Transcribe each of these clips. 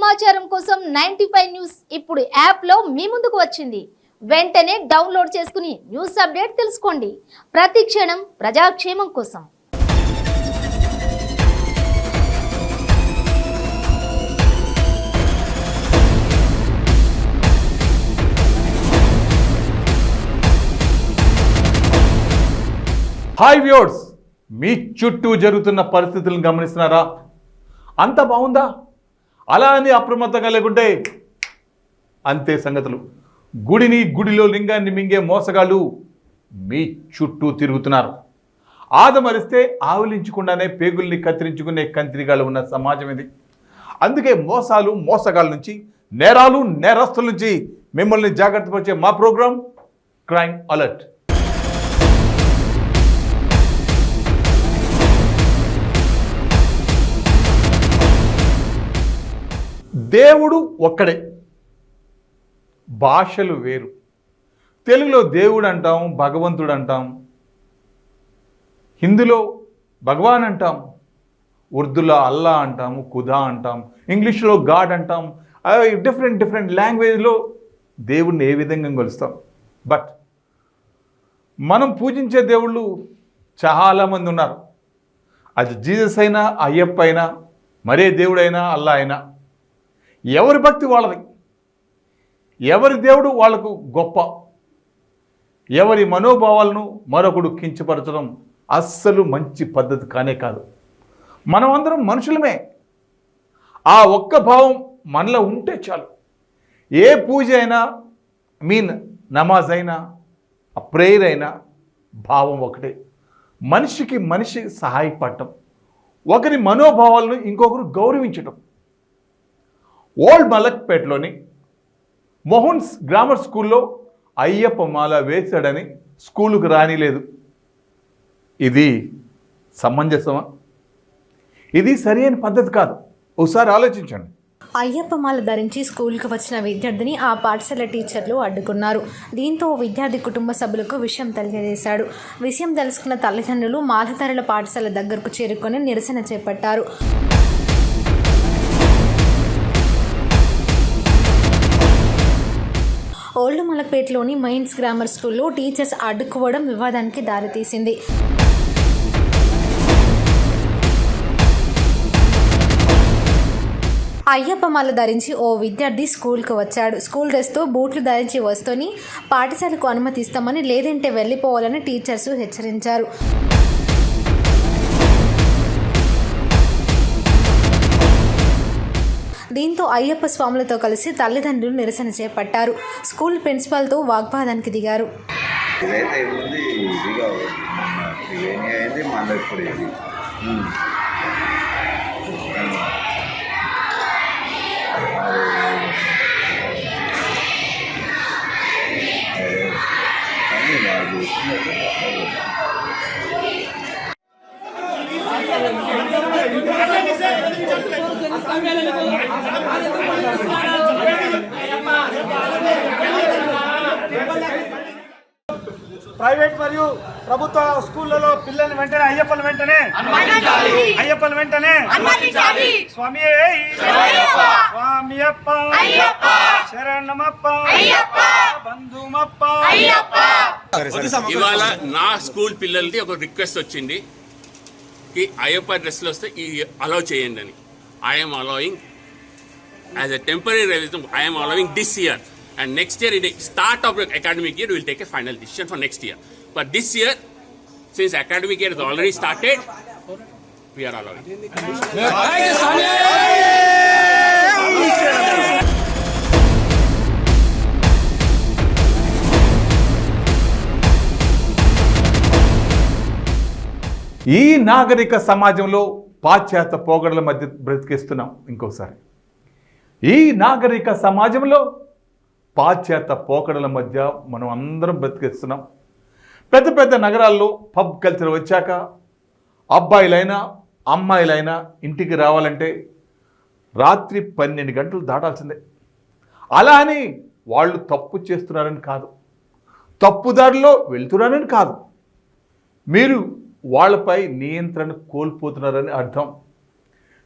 సమాచారం కోసం 95 న్యూస్ ఇప్పుడు యాప్లో మీ ముందుకు వచ్చింది. వెంటనే డౌన్లోడ్ చేసుకుని న్యూస్ అప్డేట్ తెలుసుకోండి. ప్రతి క్షణం ప్రజాక్షేమం కోసం. హాయ్ వ్యూవర్స్, మీ చుట్టూ జరుగుతున్న పరిస్థితులను గమనిస్తున్నారా? అంత బాగుందా? అలా అని అప్రమత్తంగా లేకుంటే అంతే సంగతులు. గుడిలో లింగాన్ని మింగే మోసగాళ్ళు మీ చుట్టూ తిరుగుతున్నారు. ఆదమరిస్తే ఆవులించకుండానే పేగుల్ని కత్తిరించుకునే కంత్రిగాళ్ళు ఉన్న సమాజం ఇది. అందుకే మోసాలు, మోసగాళ్ళ నుంచి, నేరాలు, నేరస్తుల నుంచి మిమ్మల్ని జాగ్రత్త పరిచే మా ప్రోగ్రాం క్రైమ్ అలర్ట్. దేవుడు ఒక్కడే, భాషలు వేరు. తెలుగులో దేవుడు అంటాం, భగవంతుడు అంటాం, హిందీలో భగవాన్ అంటాం, ఉర్దూలో అల్లా అంటాము, ఖుదా అంటాం, ఇంగ్లీష్లో గాడ్ అంటాం. డిఫరెంట్ లాంగ్వేజ్లో దేవుడిని ఏ విధంగా కొలుస్తాం. బట్ మనం పూజించే దేవుళ్ళు చాలామంది ఉన్నారు. అది జీసస్ అయినా, అయ్యప్ప అయినా, మరే దేవుడైనా, అల్లా అయినా, ఎవరి భక్తి వాళ్ళది, ఎవరి దేవుడు వాళ్ళకు గొప్ప. ఎవరి మనోభావాలను మరొకడు కించపరచడం అస్సలు మంచి పద్ధతి కానే కాదు. మనమందరం మనుషులమే. ఆ ఒక్క భావం మనలో ఉంటే చాలు. ఏ పూజ అయినా, నమాజ్ అయినా, ప్రేయర్ అయినా భావం ఒకటే. మనిషికి మనిషి సహాయపడటం, ఒకరి మనోభావాలను ఇంకొకరు గౌరవించటం. ఓల్డ్ మలక్పేటలోని మోహన్స్ గ్రామర్ స్కూల్లో అయ్యప్ప మాల వేశాడని స్కూలుకు రానిలేదు. ఇది సమంజసమా? ఇది సరైన పద్ధతి కాదు. ఒకసారి ఆలోచించండి. అయ్యప్ప మాల ధరించి స్కూల్కి వచ్చిన విద్యార్థిని ఆ పాఠశాల టీచర్లు అడ్డుకున్నారు. దీంతో విద్యార్థి కుటుంబ సభ్యులకు విషయం తెలియజేశాడు. విషయం తెలుసుకున్న తల్లిదండ్రులు మాలధారుల పాఠశాల దగ్గరకు చేరుకొని నిరసన చేపట్టారు. ఓల్డ్ మలక్పేటలోని మైన్స్ గ్రామర్ స్కూల్లో టీచర్స్ అడ్డుకోవడం వివాదానికి దారితీసింది. అయ్యప్ప మాల ధరించి ఓ విద్యార్థి స్కూల్కి వచ్చాడు. స్కూల్ డ్రెస్తో బూట్లు ధరించి వస్తూని పాఠశాలకు అనుమతిస్తామని, లేదంటే వెళ్ళిపోవాలని టీచర్స్ హెచ్చరించారు. దీంతో అయ్యప్ప స్వాములతో కలిసి తల్లిదండ్రులు నిరసన చేపట్టారు. స్కూల్ ప్రిన్సిపాల్తో వాగ్వాదానికి దిగారు. ప్రైవేట్ మరియు ప్రభుత్వ స్కూళ్లలో పిల్లల్ని వెంటనే అయ్యప్పల వెంటనే స్వామి స్వామియప్ప శరణమప్ప బంధుమప్ప. ఇవాళ నా స్కూల్ పిల్లలది ఒక రిక్వెస్ట్ వచ్చింది, అయ్యప్ప డ్రెస్లు వస్తే అలౌ చేయండి అని. I'm allowing as a temporary revision. I'm allowing this year and next year, in the start of the academic year, we will take a final decision for next year. But this year, since academic year has already started, we are allowing. ఈ నాగరిక సమాజంలో పాశ్చాత్య పోగడల మధ్య బ్రతికిస్తున్నాం. ఇంకోసారి, ఈ నాగరిక సమాజంలో పాశ్చాత్య పోకడల మధ్య మనం అందరం బ్రతికిస్తున్నాం. పెద్ద పెద్ద నగరాల్లో పబ్ కల్చర్ వచ్చాక అబ్బాయిలైనా అమ్మాయిలైనా ఇంటికి రావాలంటే రాత్రి 12 గంటలు దాటాల్సిందే. అలా అని వాళ్ళు తప్పు చేస్తున్నారని కాదు, తప్పుదారిలో వెళ్తున్నారని కాదు, మీరు వాళ్ళపై నియంత్రణ కోల్పోతున్నారని అర్థం.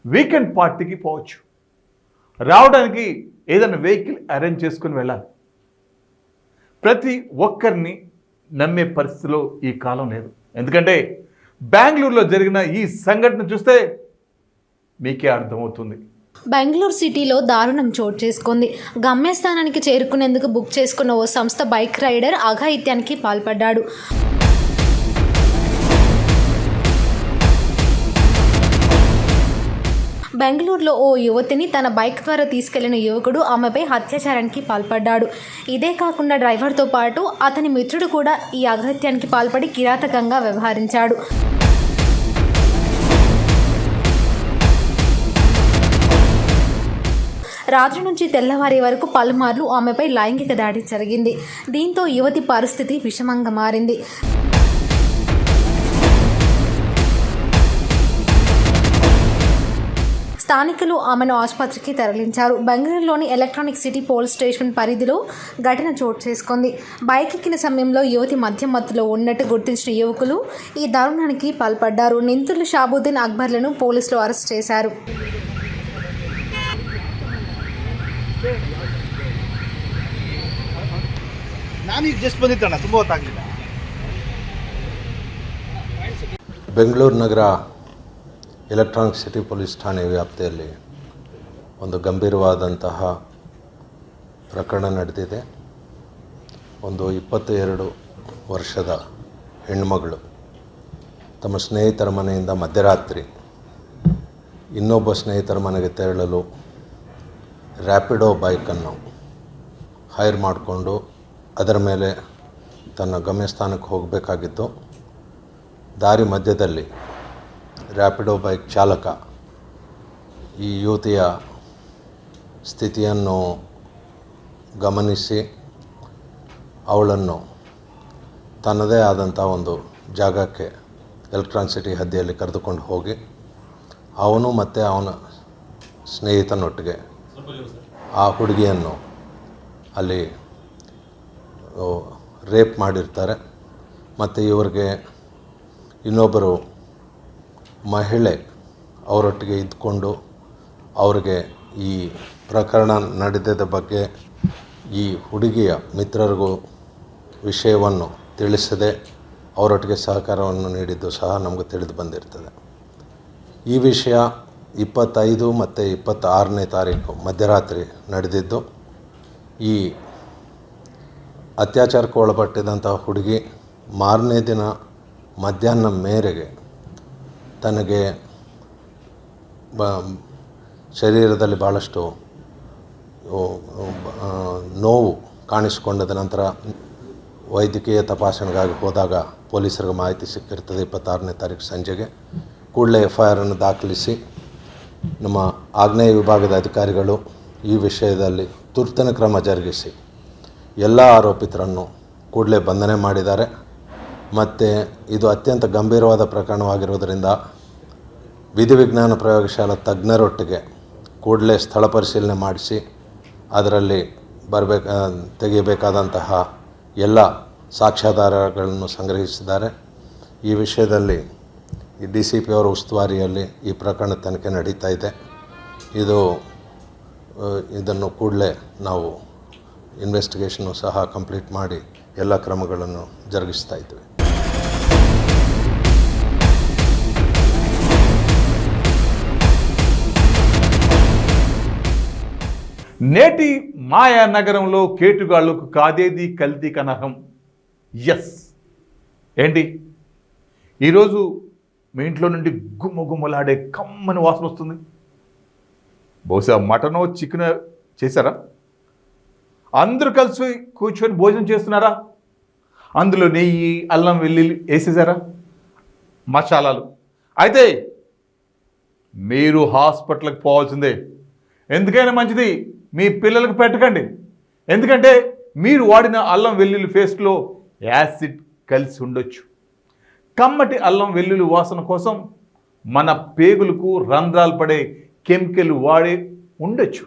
వీకెండ్ పార్టీకి పోవచ్చు, రావడానికి ఏదైనా వెహికల్ అరేంజ్ చేసుకుని వెళ్ళాలి. ప్రతి ఒక్కరిని నమ్మే పరిస్థితిలో ఈ కాలం లేదు. ఎందుకంటే బెంగళూరులో జరిగిన ఈ సంఘటన చూస్తే మీకే అర్థమవుతుంది. బెంగళూరు సిటీలో దారుణం చోటు చేసుకుంది. గమ్యస్థానానికి చేరుకునేందుకు బుక్ చేసుకున్న ఓ సంస్థ బైక్ రైడర్ అఘాయిత్యానికి పాల్పడ్డాడు. బెంగళూరులో ఓ యువతిని తన బైక్ ద్వారా తీసుకెళ్లిన యువకుడు ఆమెపై అత్యాచారానికి పాల్పడ్డాడు. ఇదే కాకుండా డ్రైవర్తో పాటు అతని మిత్రుడు కూడా ఈ అఘాయిత్యానికి పాల్పడి కిరాతకంగా వ్యవహరించాడు. రాత్రి నుంచి తెల్లవారి వరకు పలుమార్లు ఆమెపై లైంగిక దాడి జరిగింది. దీంతో యువతి పరిస్థితి విషమంగా మారింది. స్థానికులు ఆమెను ఆసుపత్రికి తరలించారు. బెంగళూరులోని ఎలక్ట్రానిక్ సిటీ పోలీస్ స్టేషన్ పరిధిలో ఘటన చోటు చేసుకుంది. బైక్ ఎక్కిన సమయంలో యువతి మద్యం మత్తులో ఉన్నట్టు గుర్తించిన యువకులు ఈ దారుణానికి పాల్పడ్డారు. నిందితులు షాబుద్దీన్ అక్బర్లను పోలీసులు అరెస్ట్ చేశారు. ನಾನೀಗ ಜಸ್ಟ್ ಬಂದಿದ್ದಣ್ಣ, ತುಂಬ ಹೊತ್ತಾಗಲಿಲ್ಲ. ಬೆಂಗಳೂರು ನಗರ ಎಲೆಕ್ಟ್ರಾನಿಕ್ ಸಿಟಿ ಪೊಲೀಸ್ ಠಾಣೆ ವ್ಯಾಪ್ತಿಯಲ್ಲಿ ಒಂದು ಗಂಭೀರವಾದಂತಹ ಪ್ರಕರಣ ನಡೆದಿದೆ. ಒಂದು 22 ವರ್ಷದ ಹೆಣ್ಣುಮಗಳು ತಮ್ಮ ಸ್ನೇಹಿತರ ಮನೆಯಿಂದ ಮಧ್ಯರಾತ್ರಿ ಇನ್ನೊಬ್ಬ ಸ್ನೇಹಿತರ ಮನೆಗೆ ತೆರಳಲು ರ್ಯಾಪಿಡೋ ಬೈಕನ್ನು ಹೈರ್ ಮಾಡಿಕೊಂಡು ಅದರ ಮೇಲೆ ತನ್ನ ಗಮ್ಯಸ್ಥಾನಕ್ಕೆ ಹೋಗಬೇಕಾಗಿತ್ತು. ದಾರಿ ಮಧ್ಯದಲ್ಲಿ ರ್ಯಾಪಿಡೋ ಬೈಕ್ ಚಾಲಕ ಈ ಯುವತಿಯ ಸ್ಥಿತಿಯನ್ನು ಗಮನಿಸಿ ಅವಳನ್ನು ತನ್ನದೇ ಆದಂಥ ಒಂದು ಜಾಗಕ್ಕೆ ಎಲೆಕ್ಟ್ರಾನಿಕ್ ಸಿಟಿ ಹದ್ದಿಯಲ್ಲಿ ಕರೆದುಕೊಂಡು ಹೋಗಿ ಅವನು ಮತ್ತು ಅವನ ಸ್ನೇಹಿತನೊಟ್ಟಿಗೆ ಆ ಹುಡುಗಿಯನ್ನು ಅಲ್ಲಿ ರೇಪ್ ಮಾಡಿರ್ತಾರೆ. ಮತ್ತು ಇವರಿಗೆ ಇನ್ನೊಬ್ಬರು ಮಹಿಳೆ ಅವರೊಟ್ಟಿಗೆ ಇದ್ದುಕೊಂಡು ಅವರಿಗೆ ಈ ಪ್ರಕರಣ ನಡೆದಿದ್ದ ಬಗ್ಗೆ ಈ ಹುಡುಗಿಯ ಮಿತ್ರರಿಗೂ ವಿಷಯವನ್ನು ತಿಳಿಸದೆ ಅವರೊಟ್ಟಿಗೆ ಸಹಕಾರವನ್ನು ನೀಡಿದ್ದು ಸಹ ನಮಗೆ ತಿಳಿದು ಬಂದಿರ್ತದೆ. ಈ ವಿಷಯ 25 ಮತ್ತು 26ನೇ ತಾರೀಕು ಮಧ್ಯರಾತ್ರಿ ನಡೆದಿದ್ದು. ಈ ಅತ್ಯಾಚಾರಕ್ಕೆ ಒಳಪಟ್ಟಿದ್ದಂಥ ಹುಡುಗಿ ಮಾರನೇ ದಿನ ಮಧ್ಯಾಹ್ನ ಮೇರೆಗೆ ತನಗೆ ಶರೀರದಲ್ಲಿ ಭಾಳಷ್ಟು ನೋವು ಕಾಣಿಸಿಕೊಂಡದ ನಂತರ ವೈದ್ಯಕೀಯ ತಪಾಸಣೆಗಾಗಿ ಹೋದಾಗ ಪೊಲೀಸರಿಗೆ ಮಾಹಿತಿ ಸಿಕ್ಕಿರ್ತದೆ 26ನೇ ತಾರೀಕು ಸಂಜೆಗೆ. ಕೂಡಲೇ FIR ಅನ್ನು ದಾಖಲಿಸಿ ನಮ್ಮ ಆಗ್ನೇಯ ವಿಭಾಗದ ಅಧಿಕಾರಿಗಳು ಈ ವಿಷಯದಲ್ಲಿ ತುರ್ತಿನ ಕ್ರಮ ಜರುಗಿಸಿ ಎಲ್ಲ ಆರೋಪಿತರನ್ನು ಕೂಡಲೇ ಬಂಧನೆ ಮಾಡಿದ್ದಾರೆ. ಮತ್ತು ಇದು ಅತ್ಯಂತ ಗಂಭೀರವಾದ ಪ್ರಕರಣವಾಗಿರುವುದರಿಂದ ವಿಧಿವಿಜ್ಞಾನ ಪ್ರಯೋಗಶಾಲಾ ತಜ್ಞರೊಟ್ಟಿಗೆ ಕೂಡಲೇ ಸ್ಥಳ ಪರಿಶೀಲನೆ ಮಾಡಿಸಿ ಅದರಲ್ಲಿ ತೆಗೆಯಬೇಕಾದಂತಹ ಎಲ್ಲ ಸಾಕ್ಷ್ಯಾಧಾರಗಳನ್ನು ಸಂಗ್ರಹಿಸಿದ್ದಾರೆ. ಈ ವಿಷಯದಲ್ಲಿ ಈ DCP ಅವರ ಉಸ್ತುವಾರಿಯಲ್ಲಿ ಈ ಪ್ರಕರಣ ತನಿಖೆ ನಡೀತಾ ಇದೆ. ಇದನ್ನು ಕೂಡಲೇ ನಾವು ಇನ್ವೆಸ್ಟಿಗೇಷನ್ನು ಸಹ ಕಂಪ್ಲೀಟ್ ಮಾಡಿ ಎಲ್ಲ ಕ್ರಮಗಳನ್ನು ಜರುಗಿಸ್ತಾ ಇದ್ದೇವೆ. నేటి మాయా నగరంలో కేటుగాళ్లకు కాదేది కల్తీ కనర్హం. ఎస్ ఏంటి ఈరోజు మీ ఇంట్లో నుండి గుమ్మగుమ్మలాడే కమ్మని వాసన వస్తుంది. బహుశా మటనో చికెన్ చేశారా? అందరూ కలిసి కూర్చొని భోజనం చేస్తున్నారా? అందులో నెయ్యి, అల్లం, వెల్లుల్లి వేసేసారా, మసాలాలు. అయితే మీరు హాస్పిటల్కి పోవాల్సిందే. ఎందుకైనా మంచిది మీ పిల్లలకు పెట్టకండి. ఎందుకంటే మీరు వాడిన అల్లం వెల్లుల్లి పేస్ట్లో యాసిడ్ కలిసి ఉండొచ్చు. కమ్మటి అల్లం వెల్లుల్లి వాసన కోసం మన పేగులకు రంధ్రాలు పడే కెమికల్ వాడే ఉండొచ్చు.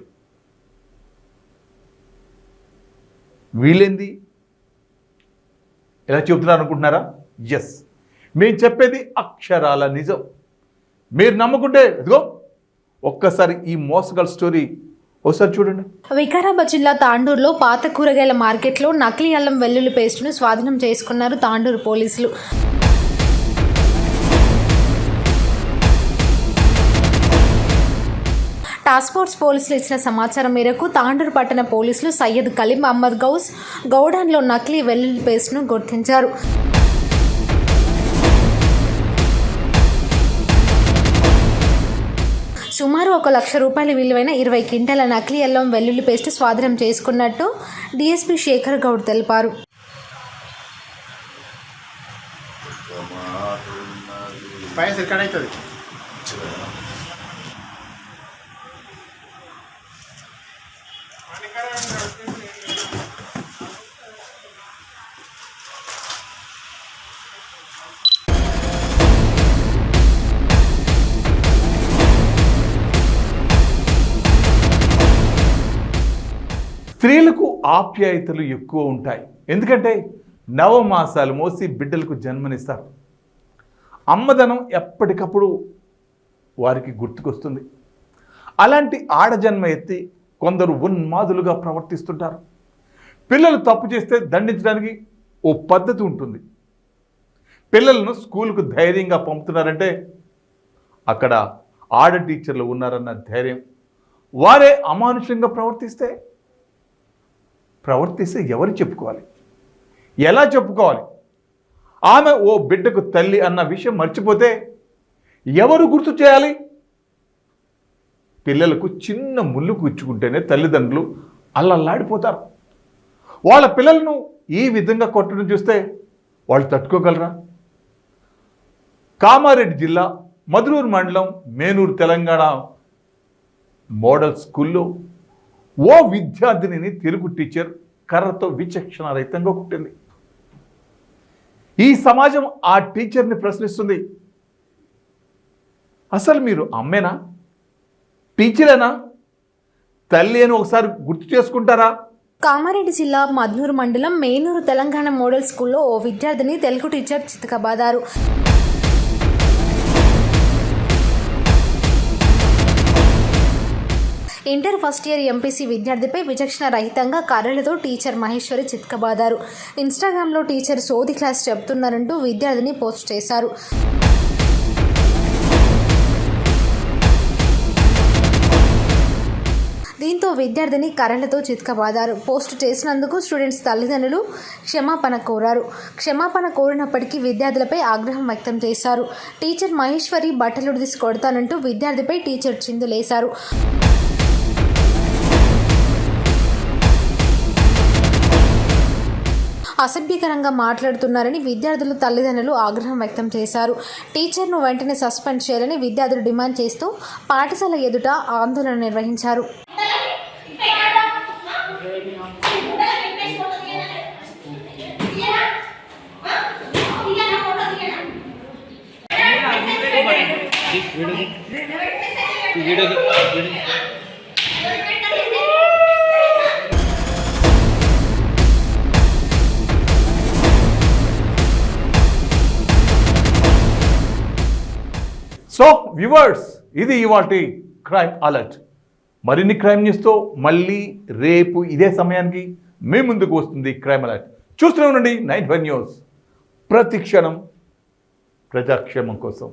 వీళ్ళేంది ఎలా చెబుతున్నారు అనుకుంటున్నారా? ఎస్, మేము చెప్పేది అక్షరాల నిజం. మీరు నమ్ముకుంటే ఇదిగో ఒక్కసారి ఈ మోసగల స్టోరీ ఒకసారి చూడండి. వికారాబాద్ జిల్లా తాండూరులో పాత కూరగాయల మార్కెట్లో నకిలీ అల్లం వెల్లుల్లి పేస్టును స్వాధీనం చేసుకున్నారు తాండూరు పోలీసులు. టాస్క్ ఫోర్స్ పోలీసులు ఇచ్చిన సమాచారం మేరకు తాండూరు పట్టణ పోలీసులు సయ్యద్ కలీం అహ్మద్ గౌస్ గౌడాన్లో నకిలీ వెల్లుల్లి పేస్ట్ను గుర్తించారు. సుమారు 1 లక్ష రూపాయల విలువైన 20 క్వింటాల నకిలీ అల్లం వెల్లుల్లి పేస్ట్ స్వాధీనం చేసుకున్నట్టు డీఎస్పీ శేఖర్ గౌడ్ తెలిపారు. స్త్రీలకు ఆప్యాయతలు ఎక్కువ ఉంటాయి. ఎందుకంటే నవమాసాలు మోసి బిడ్డలకు జన్మనిస్తారు. అమ్మదనం ఎప్పటికప్పుడు వారికి గుర్తుకొస్తుంది. అలాంటి ఆడజన్మ ఎత్తి కొందరు ఉన్మాదులుగా ప్రవర్తిస్తుంటారు. పిల్లలు తప్పు చేస్తే దండించడానికి ఓ పద్ధతి ఉంటుంది. పిల్లలను స్కూల్కు ధైర్యంగా పంపుతున్నారంటే అక్కడ ఆడ టీచర్లు ఉన్నారన్న ధైర్యం. వారే అమానుషంగా ప్రవర్తిస్తే ఎవరు చెప్పుకోవాలి? ఎలా చెప్పుకోవాలి? ఆమె ఓ బిడ్డకు తల్లి అన్న విషయం మర్చిపోతే ఎవరు గుర్తు చేయాలి? పిల్లలకు చిన్న ముళ్ళు గుచ్చుకుంటేనే తల్లిదండ్రులు అల్లల్లాడిపోతారు. వాళ్ళ పిల్లలను ఈ విధంగా కొట్టడం చూస్తే వాళ్ళు తట్టుకోగలరా? కామారెడ్డి జిల్లా మధురూరు మండలం మేనూరు తెలంగాణ మోడల్ స్కూల్లో ఓ విద్యార్థినిని తెలుగు టీచర్ కర్రతో విచక్షణ రహితంగా కుట్టింది. ఈ సమాజం ఆ టీచర్ని ప్రశ్నిస్తుంది. అసలు మీరు అమ్మేనా, టీచరేనా, తల్లి అని ఒకసారి గుర్తు చేసుకుంటారా? కామారెడ్డి జిల్లా మద్నూరు మండలం మేనూరు తెలంగాణ మోడల్ స్కూల్లో ఓ విద్యార్థిని తెలుగు టీచర్ చితకబాదారు. ఇంటర్ ఫస్ట్ ఇయర్ ఎంపీసీ విద్యార్థిపై విచక్షణ రహితంగా కర్రలతో టీచర్ మహేశ్వరి చితకబాదారు. ఇన్స్టాగ్రామ్లో టీచర్ సోది క్లాస్ చెబుతున్నారంటూ విద్యార్థిని పోస్ట్ చేశారు. దీంతో విద్యార్థిని కర్రలతో చితకబాదారు. పోస్టు చేసినందుకు స్టూడెంట్స్ తల్లిదండ్రులు క్షమాపణ కోరారు. క్షమాపణ కోరినప్పటికీ విద్యార్థులపై ఆగ్రహం వ్యక్తం చేశారు. టీచర్ మహేశ్వరి బట్టలు తీసి కొడతానంటూ విద్యార్థిపై టీచర్ చిందులేశారు. అసభ్యకరంగా మాట్లాడుతున్నారని విద్యార్థులు తల్లిదండ్రులు ఆగ్రహం వ్యక్తం చేశారు. టీచర్ను వెంటనే సస్పెండ్ చేయాలని విద్యార్థులు డిమాండ్ చేస్తూ పాఠశాల ఎదుట ఆందోళన నిర్వహించారు. సో వ్యూవర్స్, ఇది ఇవాల్టి క్రైమ్ అలర్ట్. మరిన్ని క్రైమ్ న్యూస్తో మళ్ళీ రేపు ఇదే సమయానికి మీ ముందుకు వస్తుంది క్రైమ్ అలర్ట్. చూస్తూనే ఉండండి 9 న్యూస్. ప్రతి క్షణం ప్రజాక్షేమం కోసం.